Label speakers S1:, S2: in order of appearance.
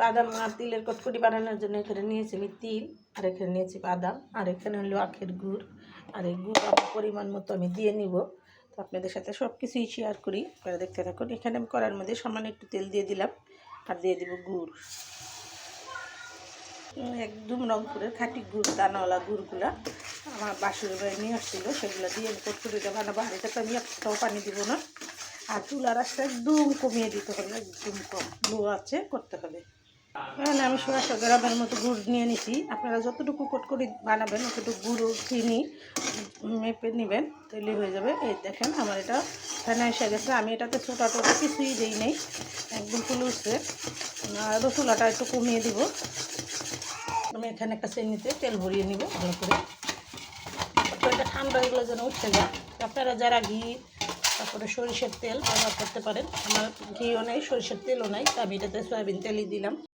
S1: বাদাম আর তিলের কটকটি বানানোর জন্য এখানে নিয়েছি আমি তিল, আর এখানে নিয়েছি বাদাম, আর এখানে হলো আখের গুড়। আর এই গুড় আমার পরিমাণ মতো আমি দিয়ে নিব। তো আপনাদের সাথে সব কিছুই শেয়ার করি, আপনারা দেখতে থাকুন। এখানে আমি কড়ার মধ্যে সামান্য একটু তেল দিয়ে দিলাম, আর দিয়ে দিব গুড়। একদম রংপুরের খাঁটি গুড়, দানাওয়ালা গুড়গুলা আমার বাসুর বাড়ি নিয়ে আসছিলো, সেগুলো দিয়ে আমি কটকটিটা বানাবো। আর এটাতে আমি একটাও পানি দিব না। আর চুলার আঁচটা একদম কমিয়ে দিতে হবে, একদম কম লো আছে করতে হবে। এখানে আমি 150 গ্রামের মতো গুড় নিয়ে নিছি। আপনারা যতটুকু কটকটি বানাবেন অতটুকু গুঁড়ো চিনি মেপে নেবেন, তৈরি হয়ে যাবে। এই দেখেন আমার এটা ফেনা এসে গেছে। আমি এটাতে ছোটা টোটা কিছুই দিই নেই, একদম ফুল উঠছে। আর চুলাটা একটু কমিয়ে দিব। আমি এখানে একটা চিনিতে তেল ভরিয়ে নিব ভালো করে। এটা ঠান্ডা এগুলো যেন উঠতে যায়। আপনারা যারা ঘি তারপরে সরিষার তেল ব্যবহার করতে পারেন। আমার ঘিও নেই, সরিষার তেলও নাই, তা আমি এটাতে সয়াবিন তেলই দিলাম।